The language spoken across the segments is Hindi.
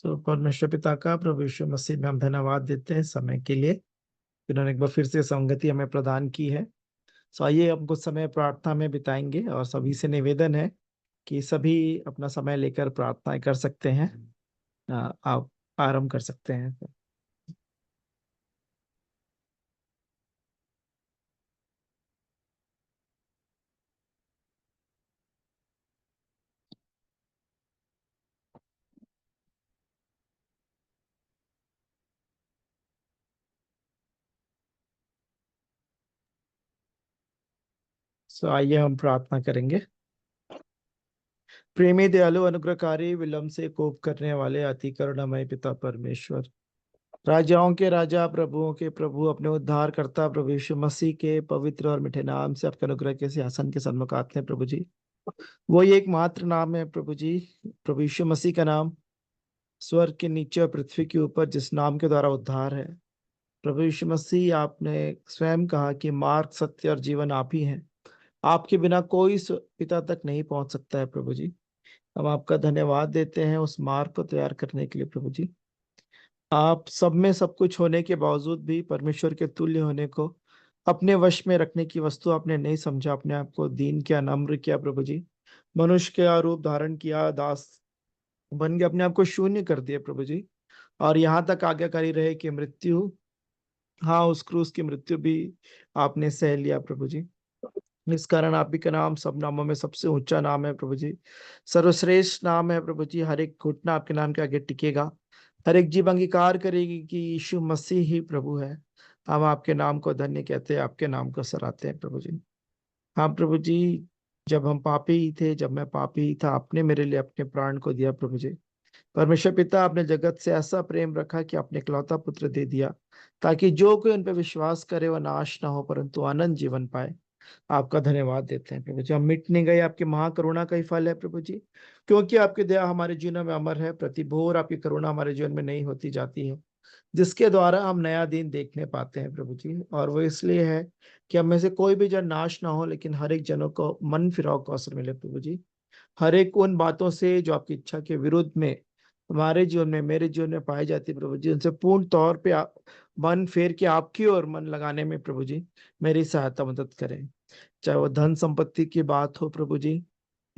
परमेश्वर पिता का प्रभु यीशु मसीह में हम धन्यवाद देते हैं समय के लिए। इन्होंने एक बार फिर से संगति हमें प्रदान की है। आइए हम कुछ समय प्रार्थना में बिताएंगे और सभी से निवेदन है कि सभी अपना समय लेकर प्रार्थना कर सकते हैं। आप आरंभ कर सकते हैं। आइए हम प्रार्थना करेंगे। प्रेमी दयालु अनुग्रहकारी विलंब से कोप करने वाले अति करुणामय पिता परमेश्वर, राजाओं के राजा प्रभुओं के प्रभु, अपने उद्धार करता प्रभु यीशु मसीह के पवित्र और मीठे नाम से आपके अनुग्रह के सिंहासन के सन्मुख आते हैं प्रभु जी। वही एकमात्र नाम है प्रभु जी, प्रभु यीशु मसीह का नाम, स्वर्ग के नीचे और पृथ्वी के ऊपर, जिस नाम के द्वारा उद्धार है। प्रभु यीशु मसीह, आपने स्वयं कहा कि मार्ग, सत्य और जीवन आप ही हैं। आपके बिना कोई पिता तक नहीं पहुंच सकता है प्रभु जी। हम आपका धन्यवाद देते हैं उस मार्ग को तैयार करने के लिए प्रभु जी। आप सब में सब कुछ होने के बावजूद भी परमेश्वर के तुल्य होने को अपने वश में रखने की वस्तु आपने नहीं समझा। अपने आप को दीन किया, नम्र किया प्रभु जी। मनुष्य का रूप धारण किया, दास बन के अपने आप को शून्य कर दिया प्रभु जी। और यहाँ तक आज्ञाकारी रहे कि मृत्यु, हाँ, उस क्रूस की मृत्यु भी आपने सह लिया प्रभु जी। इस कारण आप ही का नाम सब नामों में सबसे ऊंचा नाम है प्रभु जी, सर्वश्रेष्ठ नाम है प्रभु जी। हर एक घुटना आपके नाम के आगे टिकेगा, हर एक जीव अंगीकार करेगी कि यीशु मसीह ही प्रभु है। हम आपके नाम को धन्य कहते हैं, आपके नाम को सराहते हैं प्रभु जी। हाँ प्रभु जी, जब हम पापी ही थे, जब मैं पापी ही था, आपने मेरे लिए अपने प्राण को दिया प्रभु जी। परमेश्वर पिता, आपने जगत से ऐसा प्रेम रखा कि आपने इकलौता पुत्र दे दिया, ताकि जो कोई उन पर विश्वास करे वह नाश ना हो परंतु आनंद जीवन पाए। आपका धन्यवाद देते हैं प्रभु जी। हम मिट नहीं गए, आपकी महाकरुणा का ही फल है प्रभु जी। क्योंकि आपकी दया हमारे जीवन में अमर है, प्रतिभोर आपकी करुणा हमारे जीवन में नहीं होती जाती है, जिसके द्वारा हम नया दिन देखने पाते हैं प्रभु जी। और वो इसलिए है कि हम में से कोई भी जन नाश ना हो, लेकिन हर एक जनों को मन फिराव का अवसर मिले प्रभु जी। हर एक उन बातों से जो आपकी इच्छा के विरुद्ध में हमारे जीवन में, मेरे जीवन में पाई जाती है प्रभु जी, उनसे पूर्ण तौर पे मन फेर के आपकी ओर मन लगाने में प्रभु जी मेरी सहायता मदद करें। चाहे वो धन संपत्ति की बात हो प्रभु जी,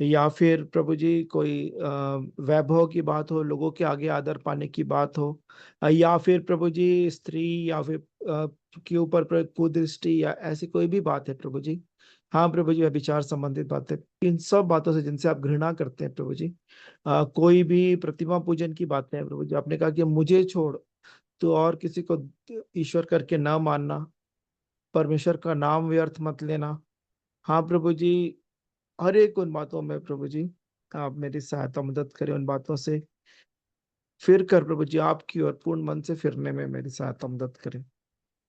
या फिर प्रभु जी कोई वैभव की बात हो, लोगों के आगे आदर पाने की बात हो, या फिर प्रभु जी स्त्री या फिर के ऊपर कुदृष्टि या ऐसी कोई भी बात है प्रभु जी। हाँ प्रभु जी, विचार संबंधित बातें, इन सब बातों से जिनसे आप घृणा करते हैं प्रभु जी। कोई भी प्रतिमा पूजन की बातें हैं प्रभु जी, आपने कहा कि मुझे छोड़ तो और किसी को ईश्वर करके ना मानना, परमेश्वर का नाम व्यर्थ मत लेना। हाँ प्रभु जी, हर एक उन बातों में प्रभु जी आप मेरी सहायता मदद करें। उन बातों से फिर कर प्रभु जी आपकी और पूर्ण मन से फिरने में मेरी सहायता मदद करें।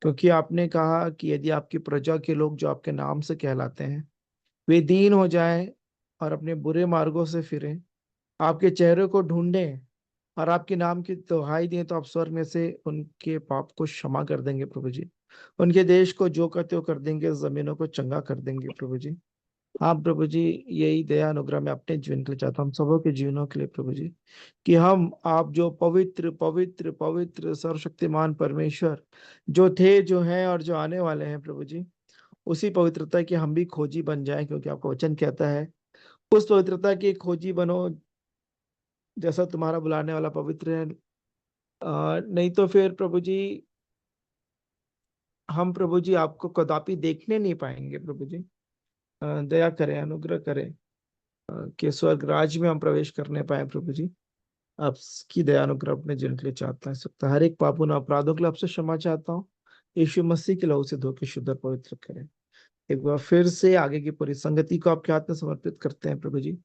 क्योंकि आपने कहा कि यदि आपकी प्रजा के लोग जो आपके नाम से कहलाते हैं वे दीन हो जाएं और अपने बुरे मार्गों से फिरें, आपके चेहरे को ढूंढें और आपके नाम की दुहाई दें, तो आप स्वर्ग में से उनके पाप को क्षमा कर देंगे प्रभु जी। उनके देश को जो का त्यों कर देंगे, जमीनों को चंगा कर देंगे प्रभु जी। हाँ प्रभु जी, यही दया अनुग्रह मैं अपने जीवन के लिए चाहता हूँ, हम सबों के जीवनों के लिए प्रभु जी, कि हम आप जो पवित्र पवित्र पवित्र सर्वशक्तिमान परमेश्वर जो थे, जो हैं और जो आने वाले हैं प्रभु जी, उसी पवित्रता की हम भी खोजी बन जाएं। क्योंकि आपका वचन कहता है उस पवित्रता की खोजी बनो जैसा तुम्हारा बुलाने वाला पवित्र है। नहीं तो फिर प्रभु जी हम प्रभु जी आपको कदापि देखने नहीं पाएंगे प्रभु जी। दया करें, अनुग्रह करें कि स्वर्ग राज्य में हम प्रवेश करने पाए प्रभु जी। आपकी दया अनुग्रह अपने जीवन के लिए चाहता है सकता, हर एक पापों और अपराधों के लिए आपसे क्षमा चाहता हूँ। यीशु मसीह के लहू से धो के शुद्ध और पवित्र करें। एक बार फिर से आगे की पूरी संगति को आपके हाथ में समर्पित करते हैं प्रभु जी।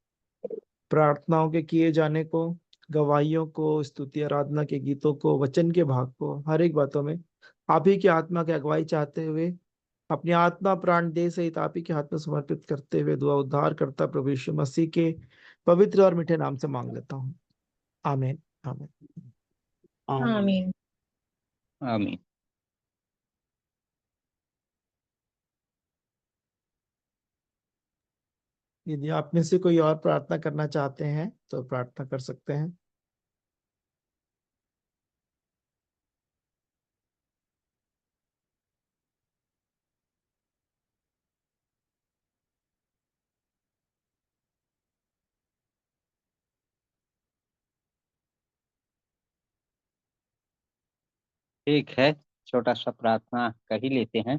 प्रार्थनाओं के किए जाने को, गवाहियों को, स्तुति आराधना के गीतों को, वचन के भाग को, हर एक बातों में आप ही की आत्मा की अगुवाई चाहते हुए अपनी आत्मा प्राण देह सहित आप ही के हाथ में समर्पित करते हुए दुआ उद्धार करता प्रभु यीशु मसीह के पवित्र और मीठे नाम से मांग लेता हूँ। आमीन। आमीन। आमीन। आमीन। यदि आप में से कोई और प्रार्थना करना चाहते हैं तो प्रार्थना कर सकते हैं। ठीक है, छोटा सा प्रार्थना कर ही लेते हैं।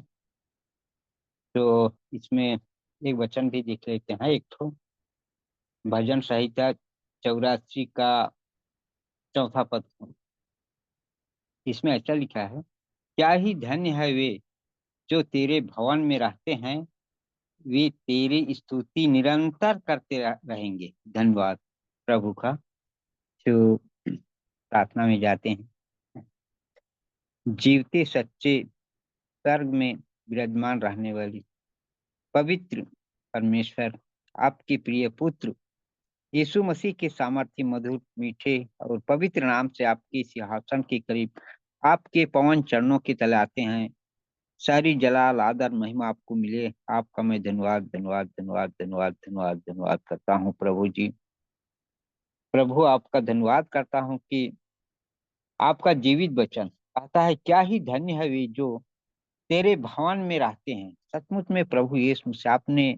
तो इसमें एक वचन भी देख लेते हैं। एक तो भजन संहिता 84 का चौथा पद। इसमें ऐसा लिखा है, क्या ही धन्य है वे जो तेरे भवन में रहते हैं, वे तेरी स्तुति निरंतर करते रहेंगे। धन्यवाद प्रभु का। जो प्रार्थना में जाते हैं। जीवते सच्चे स्वर्ग में विराजमान रहने वाली पवित्र परमेश्वर, आपके प्रिय पुत्र यीशु मसीह के सामर्थ्य मधुर मीठे और पवित्र नाम से आपके सिंहासन के करीब आपके पवन चरणों के तले आते हैं। सारी जलाल आदर महिमा आपको मिले। आपका मैं धन्यवाद धन्यवाद धन्यवाद धन्यवाद धन्यवाद धन्यवाद करता हूँ प्रभु जी। प्रभु आपका धन्यवाद करता हूँ कि आपका जीवित वचन कहता है, क्या ही धन्य है वे जो तेरे भवन में रहते हैं। सचमुच में प्रभु यीशु मसीह, आपने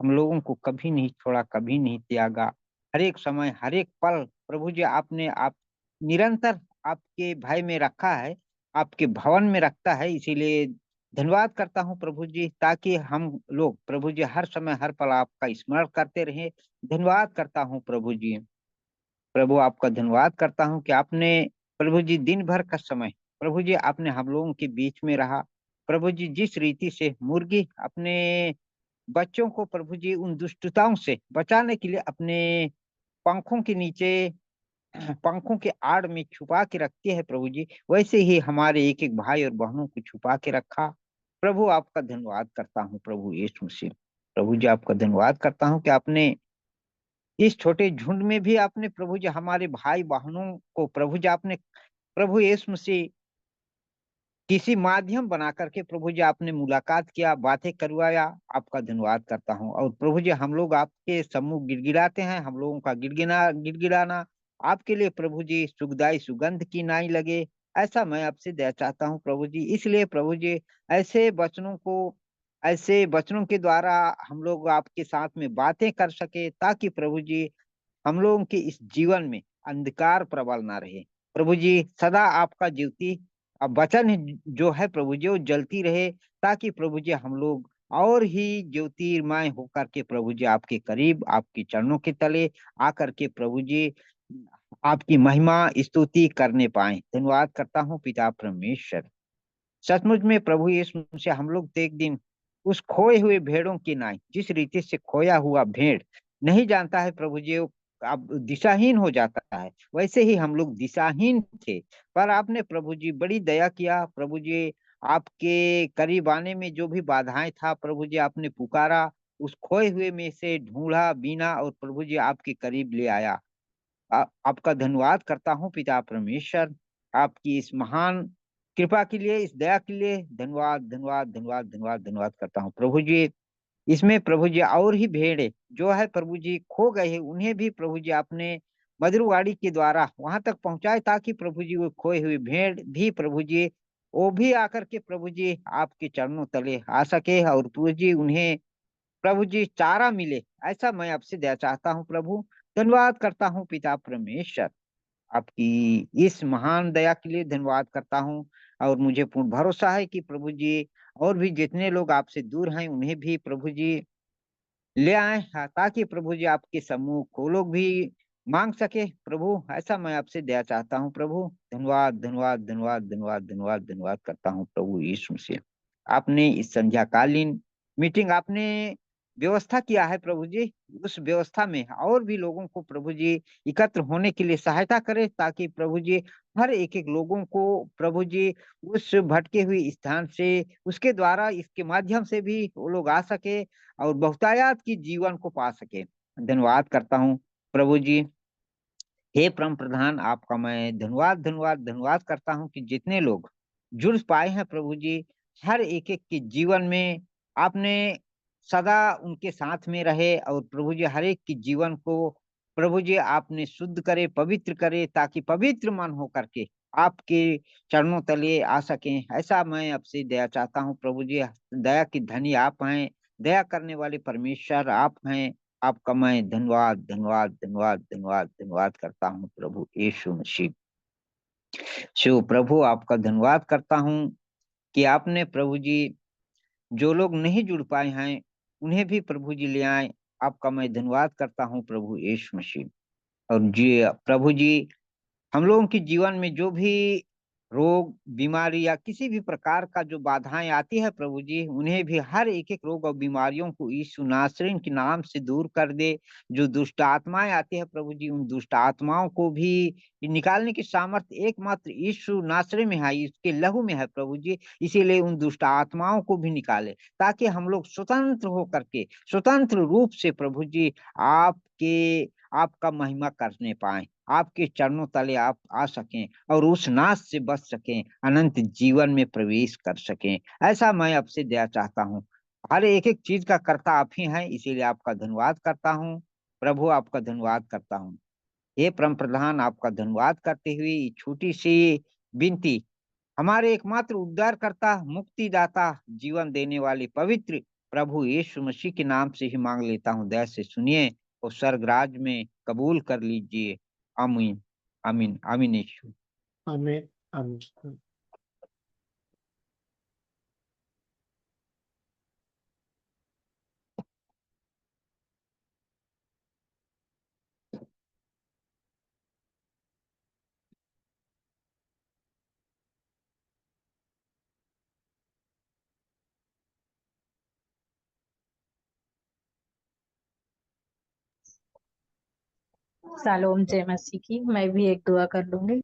हम लोगों को कभी नहीं छोड़ा, कभी नहीं त्यागा। हर एक समय, हर एक पल प्रभु जी आपने आप निरंतर आपके भय में रखा है, आपके भवन में रखता है। इसीलिए धन्यवाद करता हूँ प्रभु जी, ताकि हम लोग प्रभु जी हर समय हर पल आपका स्मरण करते रहे। धन्यवाद करता हूँ प्रभु जी। प्रभु आपका धन्यवाद करता हूँ कि आपने प्रभु जी दिन भर का समय प्रभु जी आपने हम लोगों के बीच में रहा। प्रभु जी जिस रीति से मुर्गी अपने बच्चों को प्रभु जी उन दुष्टताओं से बचाने के लिए अपने पंखों के नीचे, पंखों के आड़ में छुपा के रखती है प्रभु जी, वैसे ही हमारे एक एक भाई और बहनों को छुपा के रखा। प्रभु आपका धन्यवाद करता हूँ प्रभु यीशु मसीह। प्रभु जी आपका धन्यवाद करता हूँ कि आपने इस छोटे झुंड में भी आपने प्रभु जी हमारे भाई बहनों को प्रभु जी आपने प्रभु यीशु मसीह किसी माध्यम बना करके प्रभु जी आपने मुलाकात किया, बातें करवाया। आपका धन्यवाद करता हूँ। और प्रभु जी हम लोग आपके सम्मुख गिड़गिड़ाते हैं, हम लोगों का गिड़गिड़ाना आपके लिए प्रभु जी सुखदाई सुगंध की नाई लगे, ऐसा मैं आपसे दया चाहता हूँ प्रभु जी। इसलिए प्रभु जी ऐसे वचनों को, ऐसे वचनों के द्वारा हम लोग आपके साथ में बातें कर सके, ताकि प्रभु जी हम लोगों के इस जीवन में अंधकार प्रबल ना रहे। प्रभु जी सदा आपका ज्योति अब वचन जो है प्रभु जी वो जलती रहे, ताकि प्रभु जी हम लोग और ही ज्योतिर्मय होकर के प्रभु जी आपके करीब, आपके चरणों के तले आकर के प्रभु जी आपकी महिमा स्तुति करने पाए। धन्यवाद करता हूँ पिता परमेश्वर। सचमुच में प्रभु यीशु से हम लोग तो एक दिन उस खोए हुए भेड़ों की नाई, जिस रीति से खोया हुआ भेड़ नहीं जानता है प्रभु जी, वो अब दिशाहीन हो जाता है, वैसे ही हम लोग दिशाहीन थे। पर आपने प्रभु जी बड़ी दया किया प्रभु जी। आपके करीब आने में जो भी बाधाएं था प्रभु जी आपने पुकारा, उस खोए हुए में से ढूंढा बीना और प्रभु जी आपके करीब ले आया। आपका धन्यवाद करता हूँ पिता परमेश्वर। आपकी इस महान कृपा के लिए, इस दया के लिए धन्यवाद धन्यवाद धन्यवाद धन्यवाद धन्यवाद करता हूँ प्रभु जी। इसमें प्रभु जी और ही भेड़े जो है प्रभु जी खो गए हैं, उन्हें भी प्रभु जी आपने मधुरवाणी के द्वारा वहां तक पहुंचाए, ताकि प्रभु जी वो खोए हुए भेड़ भी प्रभु जी वो भी आकर के प्रभु जी आपके चरणों तले आ सके, और प्रभु जी उन्हें प्रभु जी चारा मिले। ऐसा मैं आपसे दया चाहता हूँ प्रभु। धन्यवाद करता हूँ पिता परमेश्वर। आपकी इस महान दया के लिए धन्यवाद करता हूँ। और मुझे पूर्ण भरोसा है कि प्रभु जी और भी जितने लोग आपसे दूर हैं उन्हें भी प्रभु जी ले आए, हाँ, ताकि प्रभु जी आपके सम्मुख को लोग भी मांग सके प्रभु। ऐसा मैं आपसे दया चाहता हूँ प्रभु। धन्यवाद धन्यवाद धन्यवाद धन्यवाद धन्यवाद धन्यवाद करता हूँ प्रभु यीशु से। आपने इस संध्याकालीन मीटिंग आपने व्यवस्था किया है प्रभु जी, उस व्यवस्था में और भी लोगों को प्रभु जी एकत्र होने के लिए सहायता करे, ताकि प्रभु जी हर एक एक लोगों को प्रभु जी उस भटके हुए स्थान से, उसके द्वारा इसके माध्यम से भी वो लोग आ सके और बहुतायात की जीवन को पा सके। धन्यवाद करता हूँ प्रभु जी। हे परम प्रधान, आपका मैं धन्यवाद धन्यवाद धन्यवाद करता हूँ कि जितने लोग जुड़ पाए हैं प्रभु जी, हर एक एक के जीवन में आपने सदा उनके साथ में रहे, और प्रभु जी हर एक के जीवन को प्रभु जी आपने शुद्ध करे, पवित्र करे, ताकि पवित्र मन हो करके आपके चरणों तले आ सकें। ऐसा मैं आपसे दया चाहता हूँ प्रभु जी। दया की धनी आप हैं, दया करने वाले परमेश्वर आप हैं। आपका मैं धन्यवाद धन्यवाद धन्यवाद धन्यवाद धन्यवाद करता हूँ प्रभु यीशु मसीह। सो प्रभु आपका धन्यवाद करता हूँ कि आपने प्रभु जी जो लोग नहीं जुड़ पाए हैं उन्हें भी प्रभु जी ले आए। आपका मैं धन्यवाद करता हूँ प्रभु यीशु मसीह। और जी प्रभु जी, हम लोगों के जीवन में जो भी रोग बीमारी या किसी भी प्रकार का जो बाधाएं आती है प्रभु जी, उन्हें भी हर एक एक रोग और बीमारियों को यीशु नासरीन के नाम से दूर कर दे। जो दुष्ट आत्माएं आती है प्रभु जी, उन दुष्ट आत्माओं को भी निकालने की सामर्थ्य एकमात्र यीशु नासरी में है, इसके लहू में है प्रभु जी। इसीलिए उन दुष्ट आत्माओं को भी निकाले ताकि हम लोग स्वतंत्र होकर के स्वतंत्र रूप से प्रभु जी आपका महिमा करने पाए, आपके चरणों तले आप आ सकें और उस नाश से बच सकें, अनंत जीवन में प्रवेश कर सकें। ऐसा मैं आपसे दया चाहता हूँ। हर एक एक चीज का कर्ता आप ही हैं, इसीलिए आपका धन्यवाद करता हूँ प्रभु, आपका धन्यवाद करता हूँ। हे परम प्रधान, आपका धन्यवाद करते हुए ये छोटी सी विनती हमारे एकमात्र उद्धारकर्ता, मुक्तिदाता, जीवन देने वाले पवित्र प्रभु यीशु मसीह के नाम से ही मांग लेता हूँ। दया से सुनिए और स्वर्गराज में कबूल कर लीजिए। आमीन आमीन आमीन यीशु। आमीन आमीन। शालोम जय मसीह की। मैं भी एक दुआ कर लूंगी।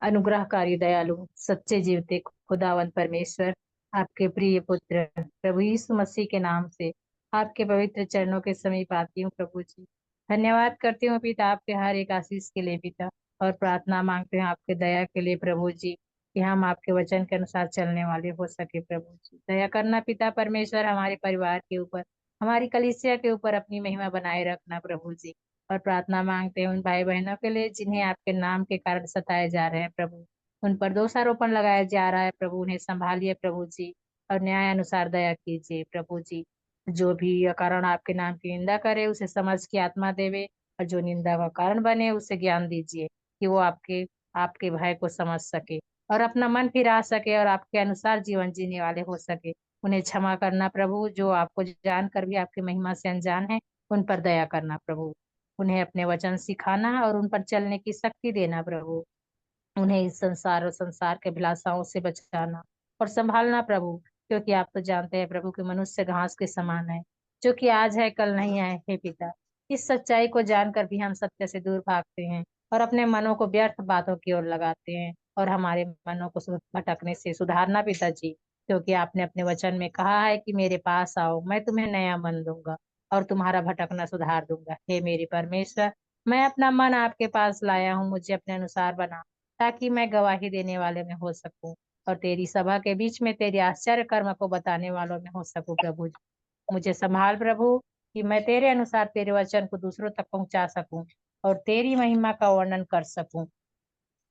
अनुग्रहकारी दयालु सच्चे जीवते खुदावंत परमेश्वर, आपके प्रिय पुत्र प्रभु यीशु मसीह के नाम से आपके पवित्र चरणों के समीप आती हूँ प्रभु जी। धन्यवाद करती हूँ पिता आपके हर एक आशीष के लिए पिता, और प्रार्थना मांगते हैं आपके दया के लिए प्रभु जी, कि हम आपके वचन के अनुसार चलने वाले हो सके प्रभु जी। दया करना पिता परमेश्वर, हमारे परिवार के ऊपर, हमारी कलीसिया के ऊपर अपनी महिमा बनाए रखना प्रभु जी। और प्रार्थना मांगते हैं उन भाई बहनों के लिए जिन्हें आपके नाम के कारण सताए जा रहे हैं प्रभु, उन पर दोषारोपण लगाया जा रहा है प्रभु, उन्हें संभालिए प्रभु जी, और न्याय अनुसार दया कीजिए प्रभु जी। जो भी कारण आपके नाम की निंदा करे उसे समझ की आत्मा देवे, और जो निंदा का कारण बने उसे ज्ञान दीजिए कि वो आपके आपके भय को समझ सके और अपना मन फिरा सके और आपके अनुसार जीवन जीने वाले हो सके। उन्हें क्षमा करना प्रभु, जो आपको जानकर भी आपकी महिमा से अनजान है, उन पर दया करना प्रभु। उन्हें अपने वचन सिखाना और उन पर चलने की शक्ति देना प्रभु। उन्हें इस संसार और संसार के अभिलाषाओं से बचाना और संभालना प्रभु, क्योंकि आप तो जानते हैं प्रभु कि मनुष्य घास के समान है, जो कि आज है कल नहीं है हे पिता। इस सच्चाई को जानकर भी हम सत्य से दूर भागते हैं और अपने मनों को व्यर्थ बातों की ओर लगाते हैं, और हमारे मनों को भटकने से सुधारना पिताजी, क्योंकि आपने अपने वचन में कहा है कि मेरे पास आओ, मैं तुम्हें नया मन दूंगा और तुम्हारा भटकना सुधार दूंगा। हे मेरे परमेश्वर, मैं अपना मन आपके पास लाया हूँ, मुझे अपने अनुसार बना, ताकि मैं गवाही देने वाले में हो सकूं और तेरी सभा के बीच में तेरे आश्चर्य कर्म को बताने वालों में हो सकूं प्रभु। मुझे संभाल प्रभु, कि मैं तेरे अनुसार तेरे वचन को दूसरों तक पहुंचा सकूं और तेरी महिमा का वर्णन कर सकूं,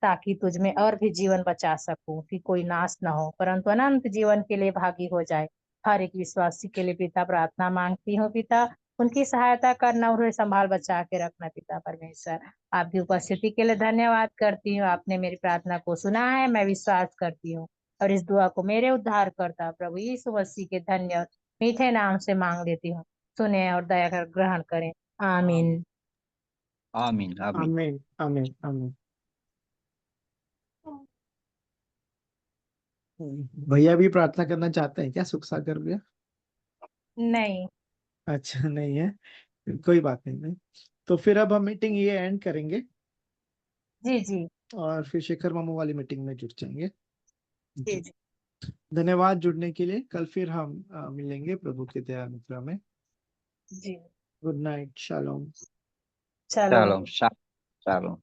ताकि तुझ में और भी जीवन बचा सकूं, कि कोई नाश न हो परंतु अनंत जीवन के लिए भागी हो जाए। हर एक विश्वासी के लिए पिता प्रार्थना मांगती हूँ पिता, उनकी सहायता करना, उन्हें संभाल बचा के रखना पिता परमेश्वर। आपकी उपस्थिति के लिए धन्यवाद करती हूँ। आपने मेरी प्रार्थना को सुना है, मैं विश्वास करती हूँ, और इस दुआ को मेरे उद्धार करता प्रभु यीशु मसीह के धन्य और मीठे नाम से मांग लेती हूँ। सुने और दया कर ग्रहण करें। आमीन। आमीन आमीन। आमीन आमीन आमीन। भैया भी प्रार्थना करना चाहते हैं क्या, सुख सागर भैया? नहीं। अच्छा नहीं है, कोई बात नहीं, नहीं। तो फिर अब हम मीटिंग ये एंड करेंगे जी जी और फिर शेखर मामू वाली मीटिंग में जुड़ जाएंगे। जी जी धन्यवाद जुड़ने के लिए। कल फिर हम मिलेंगे प्रभु के दया मित्र में। जी। Good night, shalom. चलो। Shalom shalom.